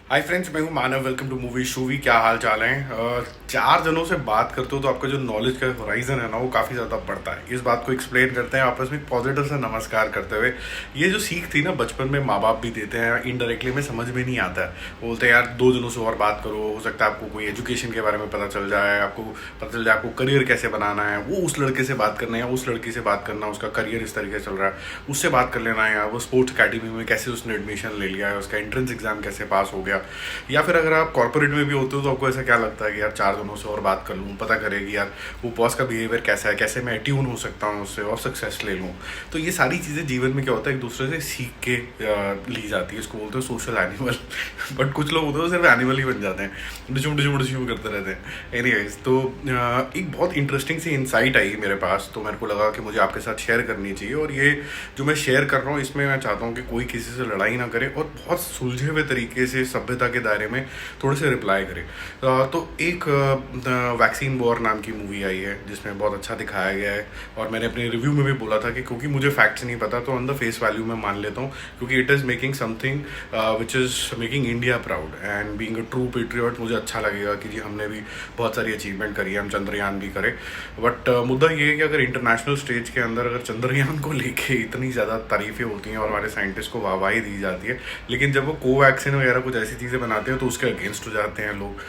हाय friends, मैं हूं Manav. Welcome to movie Shuvi. क्या हाल चाल है? 4 जनों से बात करते हो तो आपका जो नॉलेज का होराइजन है ना, वो काफ़ी ज़्यादा बढ़ता है। इस बात को एक्सप्लेन करते हैं आपस में पॉजिटिव से नमस्कार करते हुए। ये जो सीख थी ना, बचपन में माँ बाप भी देते हैं, इनडायरेक्टली में समझ में नहीं आता है। बोलते हैं यार 2 जनों से और बात करो, हो सकता है आपको कोई एजुकेशन के बारे में पता चल जाए, आपको पता चल जाए आपको करियर कैसे बनाना है। वो उस लड़के से बात करना है या उस लड़की से बात करना, उसका करियर इस तरीके से चल रहा है, उससे बात कर लेना है। या वो स्पोर्ट्स अकेडमी में कैसे उसने एडमिशन ले लिया है, उसका एंट्रेंस एग्जाम कैसे पास हो गया। या फिर अगर आप कॉर्पोरेट में भी होते हो तो आपको ऐसा क्या लगता है कि यार 4 जनों से और बात कर लूँ, पता करेगी यार वो बॉस का बिहेवियर कैसा है, कैसे मैं ट्यून हो सकता हूँ उससे और सक्सेस ले लूँ। तो ये सारी चीज़ें जीवन में क्या होता है, एक दूसरे से सीख के ली जाती है। इसको बोलते हैं सोशल एनिमल। बट कुछ लोग होते हैं सिर्फ एनिमल ही बन जाते हैं, डिशुम करते रहते हैं। एनीवेज, तो एक बहुत इंटरेस्टिंग सी इंसाइट आई मेरे पास, तो मेरे को लगा कि मुझे आपके साथ शेयर करनी चाहिए। और ये जो मैं शेयर कर रहा हूँ, इसमें मैं चाहता हूँ कि कोई किसी से लड़ाई ना करे और बहुत सुलझे हुए तरीके से सभ्यता के दायरे में थोड़े से रिप्लाई करें। तो एक वैक्सीन वॉर नाम की मूवी आई है जिसमें बहुत अच्छा दिखाया गया है। और मैंने अपने रिव्यू में भी बोला था कि क्योंकि मुझे फैक्ट्स नहीं पता तो ऑन द फेस वैल्यू मैं मान लेता हूँ, क्योंकि it is making something which is making India proud and being a true patriot. मुझे अच्छा लगेगा कि जी हमने भी बहुत सारी अचीवमेंट करी है, हम चंद्रयान भी करें। बट मुद्दा ये है कि अगर इंटरनेशनल स्टेज के अंदर अगर चंद्रयान को लेके इतनी ज़्यादा तारीफें होती हैं और हमारे साइंटिस्ट को वाहवाही दी जाती है, लेकिन जब वो कोवैक्सीन वगैरह कुछ ऐसी चीज़ें बनाते हैं तो उसके अगेंस्ट हो जाते हैं लोग।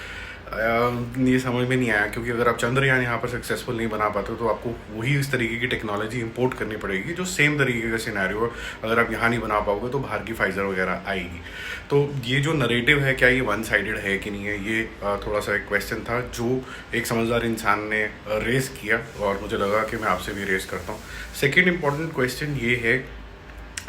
ये समझ में नहीं आया, क्योंकि अगर आप चंद्रयान यहाँ पर सक्सेसफुल नहीं बना पाते तो आपको वही इस तरीके की टेक्नोलॉजी इंपोर्ट करनी पड़ेगी जो सेम तरीके का सिनेरियो है। अगर आप यहाँ नहीं बना पाओगे तो बाहर की फाइजर वगैरह आएगी। तो ये जो नरेटिव है, क्या ये वन साइडेड है कि नहीं है, ये थोड़ा सा एक क्वेश्चन था जो एक समझदार इंसान ने रेस किया और मुझे लगा कि मैं आपसे भी रेस करता हूँ। सेकेंड इम्पॉर्टेंट क्वेश्चन ये है,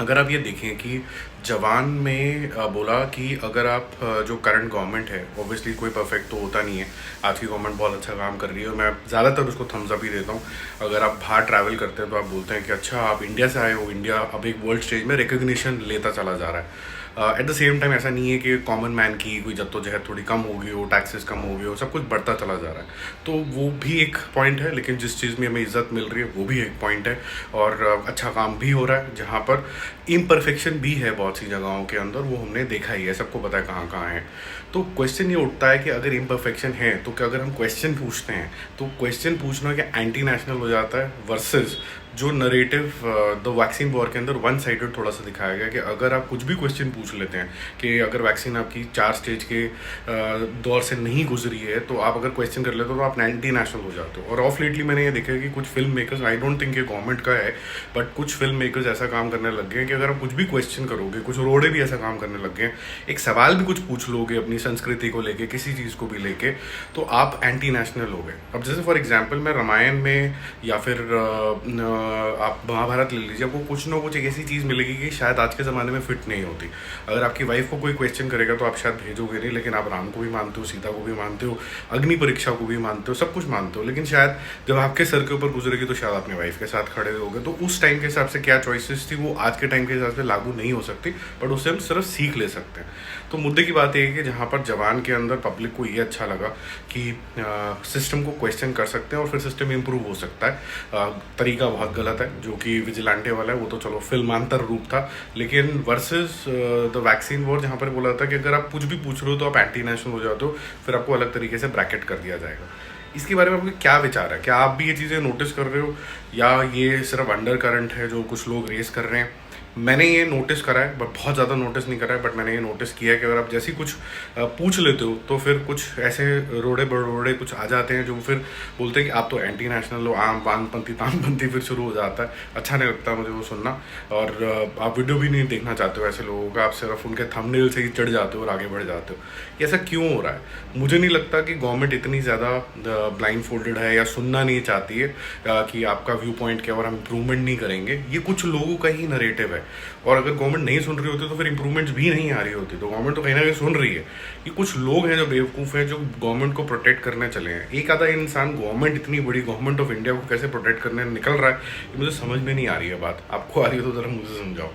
अगर आप ये देखें कि जवान में बोला कि अगर आप जो करंट गवर्नमेंट है, ऑब्वियसली कोई परफेक्ट तो होता नहीं है। आज की गवर्नमेंट बहुत अच्छा काम कर रही है और मैं ज़्यादातर उसको थम्स अप ही देता हूँ। अगर आप बाहर ट्रैवल करते हैं तो आप बोलते हैं कि अच्छा आप इंडिया से आए हो, इंडिया अब एक वर्ल्ड स्टेज में रिकग्निशन लेता चला जा रहा है। एट द सेम टाइम ऐसा नहीं है कि कॉमन मैन की कोई जद्दोजहद थोड़ी कम हो गई हो, टैक्सेस कम हो गए हो, सब कुछ बढ़ता चला जा रहा है। तो वो भी एक पॉइंट है, लेकिन जिस चीज़ में हमें इज्जत मिल रही है वो भी एक पॉइंट है। और अच्छा काम भी हो रहा है, जहाँ पर इम्परफेक्शन भी है बहुत सी जगहों के अंदर, वो हमने देखा ही है, सबको पता है कहाँ कहाँ है। तो क्वेश्चन ये उठता है कि अगर इम्परफेक्शन है तो क्या, अगर हम क्वेश्चन पूछते हैं तो क्वेश्चन पूछना क्या एंटी नेशनल हो जाता है, वर्सेस जो नरेटिव द वैक्सीन वॉर के अंदर वन साइडेड थोड़ा सा दिखाया गया कि अगर आप कुछ भी क्वेश्चन पूछ लेते हैं कि अगर वैक्सीन आपकी 4 स्टेज के दौर से नहीं गुजरी है तो आप अगर क्वेश्चन कर लेते हो तो आप एंटी नेशनल हो जाते हो। और ऑफ लेटली मैंने ये देखा है कि कुछ film makers, I don't think ये गवर्नमेंट का है, बट कुछ फिल्म मेकर्स ऐसा काम करने लग गए हैं कि अगर आप कुछ भी क्वेश्चन करोगे, कुछ रोड़े भी ऐसा काम करने लग गए हैं, एक सवाल भी कुछ पूछ लोगे अपनी संस्कृति को लेके, किसी चीज़ को भी लेके, तो आप एंटी नेशनल हो गए। अब जैसे फॉर एग्जाम्पल मैं रामायण में या फिर आप महाभारत ले लीजिए, आपको कुछ ना कुछ एक ऐसी चीज़ मिलेगी कि शायद आज के ज़माने में फिट नहीं होती। अगर आपकी वाइफ को कोई क्वेश्चन करेगा तो आप शायद भेजोगे नहीं, लेकिन आप राम को भी मानते हो, सीता को भी मानते हो, अग्नि परीक्षा को भी मानते हो, सब कुछ मानते हो। लेकिन शायद जब आपके सर के ऊपर गुजरेगी तो शायद अपने वाइफ के साथ खड़े होगे। तो उस टाइम के हिसाब से क्या चॉइसेस थी वो आज के टाइम के हिसाब से लागू नहीं हो सकती, बट उससे हम सिर्फ सीख ले सकते हैं। तो मुद्दे की बात ये है कि जहाँ पर जवान के अंदर पब्लिक को ये अच्छा लगा कि सिस्टम को क्वेश्चन कर सकते हैं और फिर सिस्टम इम्प्रूव हो सकता है। तरीका बहुत गलत है जो कि विजिलेंटे वाला है, वो तो चलो फिल्मांतर रूप था, लेकिन वर्सेस द वैक्सीन वॉर जहाँ पर बोला था कि अगर आप कुछ भी पूछ रहे हो तो आप एंटी नेशनल हो जाते हो, फिर आपको अलग तरीके से ब्रैकेट कर दिया जाएगा। इसके बारे में आपके क्या विचार है? क्या आप भी ये चीज़ें नोटिस कर रहे हो या ये सिर्फ अंडर करंट है जो कुछ लोग रेस कर रहे हैं? मैंने ये नोटिस करा है, बट बहुत ज़्यादा नोटिस नहीं करा है, बट मैंने ये नोटिस किया है कि अगर आप जैसी कुछ पूछ लेते हो तो फिर कुछ ऐसे रोड़े बड़ोड़े कुछ आ जाते हैं जो फिर बोलते हैं कि आप तो एंटी नेशनल हो, आम वामपंथी तामपंथी फिर शुरू हो जाता है। अच्छा नहीं लगता मुझे वो सुनना। और आप वीडियो भी नहीं देखना चाहते हो ऐसे लोगों का, आप सिर्फ उनके थंबनेल से ही चढ़ जाते हो और आगे बढ़ जाते हो। ये ऐसा क्यों हो रहा है? मुझे नहीं लगता कि गवर्नमेंट इतनी ज़्यादा ब्लाइंड फोल्डेड है या सुनना नहीं चाहती है कि आपका व्यू पॉइंट क्या और हम इम्प्रूवमेंट नहीं करेंगे। ये कुछ लोगों का ही नरेटिव है, और अगर गवर्नमेंट नहीं सुन रही होती तो फिर इंप्रूवमेंट्स भी नहीं आ रही होती। तो गवर्नमेंट तो कहीं ना कहीं सुन रही है। ये कुछ लोग हैं जो बेवकूफ़ हैं जो गवर्नमेंट को प्रोटेक्ट करने चले हैं। एक आधा इंसान गवर्नमेंट, इतनी बड़ी गवर्नमेंट ऑफ इंडिया को कैसे प्रोटेक्ट करने निकल रहा है, ये मुझे समझ में नहीं आ रही है बात। आपको आ रही है तो ज़रा मुझे समझाओ।